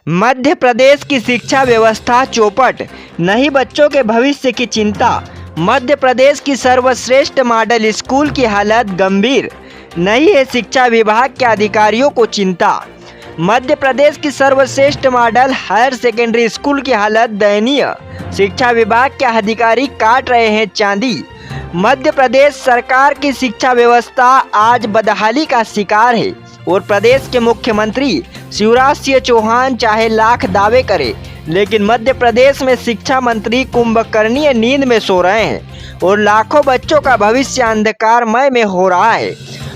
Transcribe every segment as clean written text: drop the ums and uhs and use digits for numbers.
मध्य प्रदेश की शिक्षा व्यवस्था चौपट, नहीं बच्चों के भविष्य की चिंता। मध्य प्रदेश की सर्वश्रेष्ठ मॉडल स्कूल की हालत गंभीर, नहीं है शिक्षा विभाग के अधिकारियों को चिंता। मध्य प्रदेश की सर्वश्रेष्ठ मॉडल हायर सेकेंडरी स्कूल की हालत दयनीय, शिक्षा विभाग के अधिकारी काट रहे हैं चांदी। मध्य प्रदेश सरकार की शिक्षा व्यवस्था आज बदहाली का शिकार है और प्रदेश के मुख्यमंत्री शिवराज सिंह चौहान चाहे लाख दावे करे, लेकिन मध्य प्रदेश में शिक्षा मंत्री कुंभकर्णीय नींद में सो रहे हैं और लाखों बच्चों का भविष्य अंधकारमय में हो रहा है।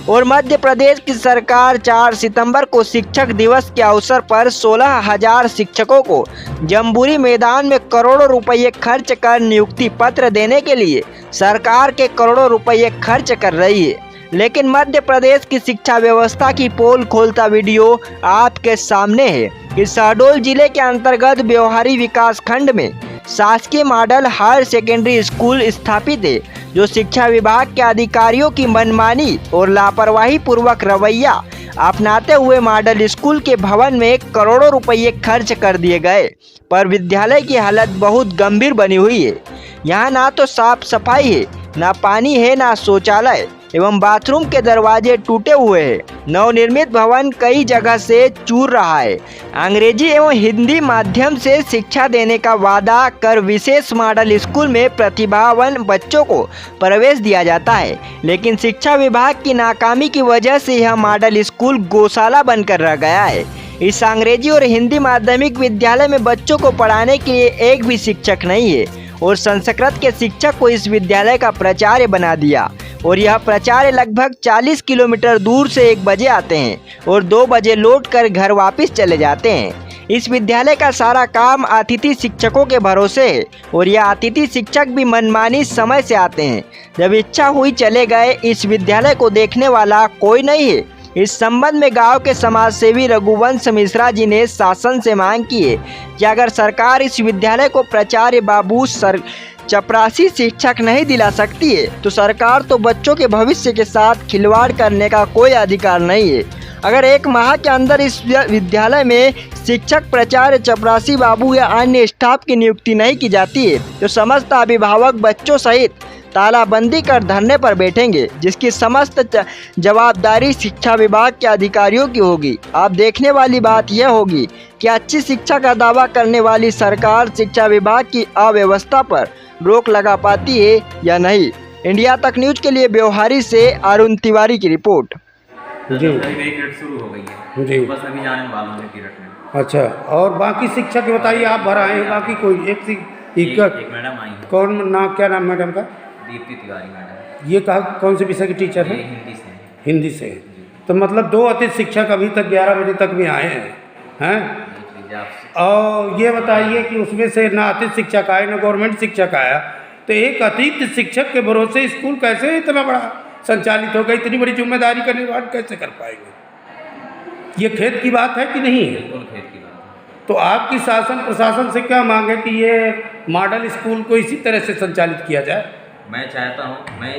और मध्य प्रदेश की सरकार 4 सितंबर को शिक्षक दिवस के अवसर पर 16,000 शिक्षकों को जम्बूरी मैदान में करोड़ों रुपये खर्च कर नियुक्ति पत्र देने के लिए सरकार के करोड़ों रुपये खर्च कर रही है, लेकिन मध्य प्रदेश की शिक्षा व्यवस्था की पोल खोलता वीडियो आपके सामने है कि शहडोल जिले के अंतर्गत ब्यौहारी विकास खंड में शासकीय मॉडल हायर सेकेंडरी स्कूल स्थापित है, जो शिक्षा विभाग के अधिकारियों की मनमानी और लापरवाही पूर्वक रवैया अपनाते हुए मॉडल स्कूल के भवन में करोड़ों रुपये खर्च कर दिए गए, पर विद्यालय की हालत बहुत गंभीर बनी हुई है। यहाँ ना तो साफ सफाई है, ना पानी है, ना शौचालय एवं बाथरूम के दरवाजे टूटे हुए हैं। नवनिर्मित भवन कई जगह से चूर रहा है। अंग्रेजी एवं हिंदी माध्यम से शिक्षा देने का वादा कर विशेष मॉडल स्कूल में प्रतिभावान बच्चों को प्रवेश दिया जाता है, लेकिन शिक्षा विभाग की नाकामी की वजह से यह मॉडल स्कूल गौशाला बनकर रह गया है। इस अंग्रेजी और हिंदी माध्यमिक विद्यालय में बच्चों को पढ़ाने के लिए एक भी शिक्षक नहीं है और संस्कृत के शिक्षक को इस विद्यालय का प्राचार्य बना दिया और यह प्राचार्य लगभग 40 किलोमीटर दूर से 1 बजे आते हैं और 2 बजे लौट कर घर वापस चले जाते हैं। इस विद्यालय का सारा काम अतिथि शिक्षकों के भरोसे है और यह अतिथि शिक्षक भी मनमानी समय से आते हैं, जब इच्छा हुई चले गए। इस विद्यालय को देखने वाला कोई नहीं है। इस संबंध में गांव के समाज सेवी रघुवंश मिश्रा जी ने शासन से मांग की है कि अगर सरकार इस विद्यालय को प्राचार्य बाबू चपरासी शिक्षक नहीं दिला सकती है तो सरकार तो बच्चों के भविष्य के साथ खिलवाड़ करने का कोई अधिकार नहीं है। अगर 1 माह के अंदर इस विद्यालय में शिक्षक, प्राचार्य, चपरासी बाबू या अन्य स्टाफ की नियुक्ति नहीं की जाती है तो समस्त अभिभावक बच्चों सहित तालाबंदी कर धरने पर बैठेंगे, जिसकी समस्त जवाबदारी शिक्षा विभाग के अधिकारियों की होगी। अब देखने वाली बात यह होगी कि अच्छी शिक्षा का दावा करने वाली सरकार शिक्षा विभाग की अव्यवस्था पर रोक लगा पाती है या नहीं। इंडिया तक न्यूज के लिए ब्यौहारी से अरुण तिवारी की रिपोर्ट। जी शुरू हो गई है जी, बस अभी जाने वाला हूँ पीरियड में। अच्छा, और बाकी शिक्षक बताइए, आप भर आए हैं? बाकी कोई एक मैडम आई है। कौन नाम, क्या नाम मैडम का? दीप्ति तिवारी मैडम। ये कौन से विषय की टीचर है? हिंदी से। हिंदी से। तो मतलब 2 अतिथि शिक्षक अभी तक 11 बजे तक भी आए हैं। और ये बताइए कि उसमें से ना अतिथि शिक्षक आए ना गवर्नमेंट शिक्षक आया, तो एक अतिथि शिक्षक के भरोसे स्कूल कैसे इतना बड़ा संचालित होगा? इतनी बड़ी जिम्मेदारी का निर्वहन कैसे कर पाएंगे? ये खेत की बात है कि नहीं है? बिल्कुल खेत की बात। तो आपकी शासन प्रशासन से क्या मांग है कि ये मॉडल स्कूल को इसी तरह से संचालित किया जाए? मैं चाहता हूँ, मैं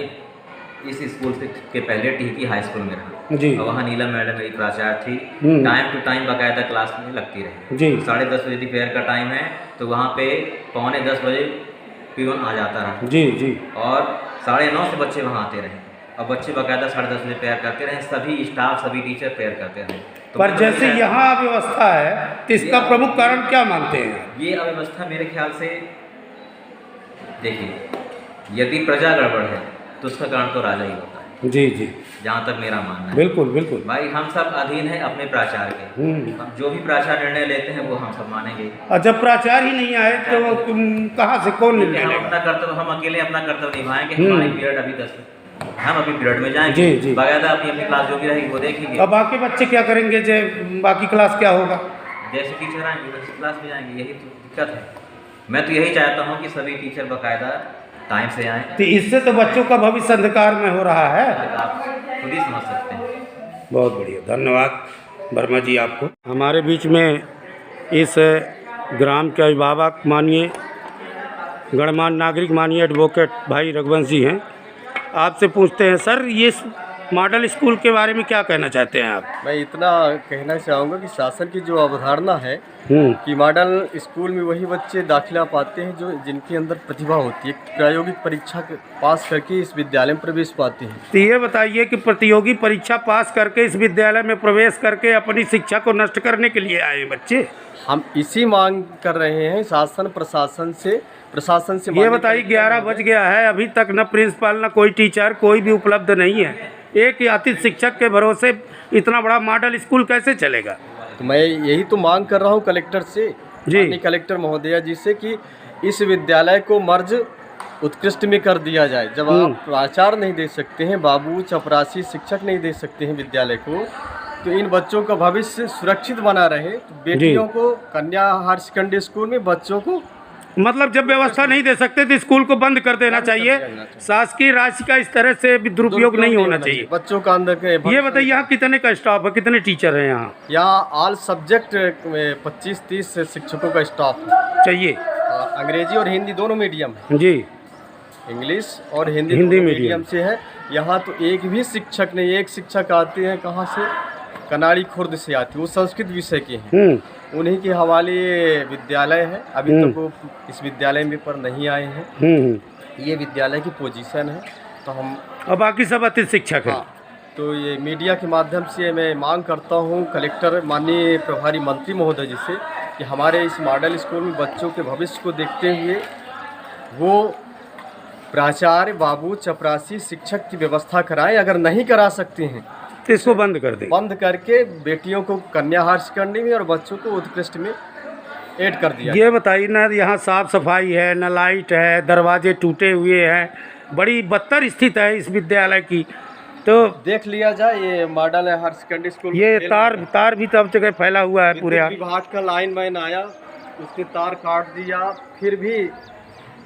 इस स्कूल से के पहले टीकी हाई स्कूल में रहा जी, और वहाँ नीलम मैडम मेरी प्राचार्य थी। टाइम टू टाइम बाकायदा क्लास में लगती रही जी। 10:30 बजे दोपहर का टाइम है तो वहाँ पे 9:45 बजे पीवन आ जाता रहा जी जी, और 9:30 से बच्चे वहाँ आते रहे और बच्चे बाकायदा 10:30 बजे प्रेयर करते रहे। सभी स्टाफ, सभी टीचर प्रेयर करते रहे। तो पर जैसे यहाँ अव्यवस्था है तो इसका प्रमुख कारण क्या मानते हैं? ये अव्यवस्था मेरे ख्याल से, देखिए, यदि प्रजा गड़बड़ है तो उसका कारण तो राजा ही होता है। जी जी, जहाँ तक मेरा मानना है। बिल्कुल बिल्कुल भाई, हम सब अधीन हैं अपने प्राचार्य के। हम जो भी प्राचार्य निर्णय लेते हैं वो हम सब मानेंगे। और जब प्राचार्य ही नहीं आए तो कहाँ से कौन निर्णय हम लेगा? अपना कर्तव्य, हम अकेले अपना कर्तव्य निभाएंगे। हमारी पीरियड अभी 10 हम अभी पीरियड में जाएंगे। जी जी, बाकायदा अपनी अपनी क्लास जो भी रहेगी वो देखेंगे। अब बाकी बच्चे क्या करेंगे? बाकी क्लास क्या होगा? जैसे टीचर आएंगे वैसे क्लास में जाएंगे। यही तो दिक्कत है। मैं तो यही चाहता हूँ कि सभी टीचर बाकायदा टाइम से आएँ। तो इससे तो बच्चों का भविष्य अंधकार में हो रहा है। आप खुद ही समझ सकते हैं। बहुत बढ़िया, धन्यवाद वर्मा जी आपको। हमारे बीच में इस ग्राम के अभिभावक माननीय गणमान्य नागरिक माननीय एडवोकेट भाई रघुवंश जी हैं। आपसे पूछते हैं, सर ये मॉडल स्कूल के बारे में क्या कहना चाहते हैं आप? मैं इतना कहना चाहूँगा कि शासन की जो अवधारणा है कि मॉडल स्कूल में वही बच्चे दाखिला पाते हैं जो जिनके अंदर प्रतिभा होती है, प्रायोगिक परीक्षा पास करके इस विद्यालय में प्रवेश पाते हैं। तो ये बताइए कि प्रतियोगी परीक्षा पास करके इस विद्यालय में प्रवेश करके अपनी शिक्षा को नष्ट करने के लिए आए बच्चे। हम इसी मांग कर रहे हैं शासन प्रशासन से ये बताइए 11 बज गया है, अभी तक न प्रिंसिपल न कोई टीचर कोई भी उपलब्ध नहीं है। एक अतिथि शिक्षक के भरोसे इतना बड़ा मॉडल स्कूल कैसे चलेगा? तो मैं यही तो मांग कर रहा हूँ कलेक्टर से, जी कलेक्टर महोदया जी से, कि इस विद्यालय को मर्ज उत्कृष्ट में कर दिया जाए। जब आप प्राचार्य नहीं दे सकते हैं, बाबू चपरासी शिक्षक नहीं दे सकते हैं विद्यालय को, तो इन बच्चों का भविष्य सुरक्षित बना रहे। तो बेटियों को कन्या हायर सेकेंडरी स्कूल में बच्चों को मतलब जब व्यवस्था नहीं दे सकते तो स्कूल को बंद कर देना चाहिए। शासकीय राशि का इस तरह से भी दुरुपयोग नहीं होना चाहिए। बच्चों का अंदर के ये बताइए यहाँ कितने का स्टाफ है, कितने टीचर हैं यहाँ? यहाँ ऑल सब्जेक्ट 25-30 शिक्षकों का स्टाफ चाहिए। अंग्रेजी और हिंदी दोनों मीडियम है जी, इंग्लिश और हिंदी मीडियम मीडियम से है। यहाँ तो एक भी शिक्षक नहीं, एक शिक्षक आते हैं कहाँ से, कनाड़ी खुर्द से आती है, वो संस्कृत विषय के हैं, उन्हीं के हवाले विद्यालय है। अभी तक वो इस विद्यालय में पर नहीं आए हैं। ये विद्यालय की पोजीशन है। तो हम और बाकी सब अतिथि शिक्षक हैं। तो ये मीडिया के माध्यम से मैं मांग करता हूँ कलेक्टर माननीय प्रभारी मंत्री महोदय जी से कि हमारे इस मॉडल स्कूल में बच्चों के भविष्य को देखते हुए वो प्राचार्य बाबू चपरासी शिक्षक की व्यवस्था कराएं। अगर नहीं करा सकते हैं तो इसको बंद कर दें। बंद करके बेटियों को कन्या हायर सेकेंडरी में और बच्चों को उत्कृष्ट में ऐड कर दिया। ये बताइए ना, यहाँ साफ सफाई है न, लाइट है, दरवाजे टूटे हुए हैं, बड़ी बदतर स्थिति है इस विद्यालय की। तो देख लिया जाए ये मॉडल हायर सेकेंडरी स्कूल, ये तार भी तब जगह फैला हुआ है पूरे। विभाग का लाइन मैन आया, उसने तार काट दिया, फिर भी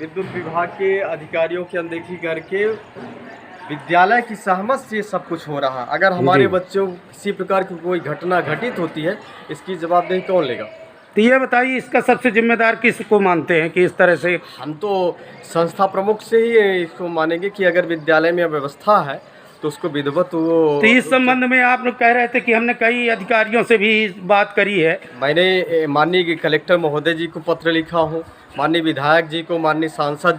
विद्युत विभाग के अधिकारियों की अनदेखी करके विद्यालय की सहमत से सब कुछ हो रहा। अगर हमारे बच्चों किसी प्रकार की कोई घटना घटित होती है, इसकी जवाबदेही कौन लेगा? तो ये बताइए इसका सबसे जिम्मेदार किसको मानते हैं कि इस तरह से? हम तो संस्था प्रमुख से ही इसको मानेंगे कि अगर विद्यालय में व्यवस्था है तो उसको विधिवत वो। तो इस संबंध में आप लोग कह रहे थे कि हमने कई अधिकारियों से भी बात करी है। मैंने माननीय कलेक्टर महोदय जी को पत्र लिखा हूँ, माननीय विधायक जी को, माननीय सांसद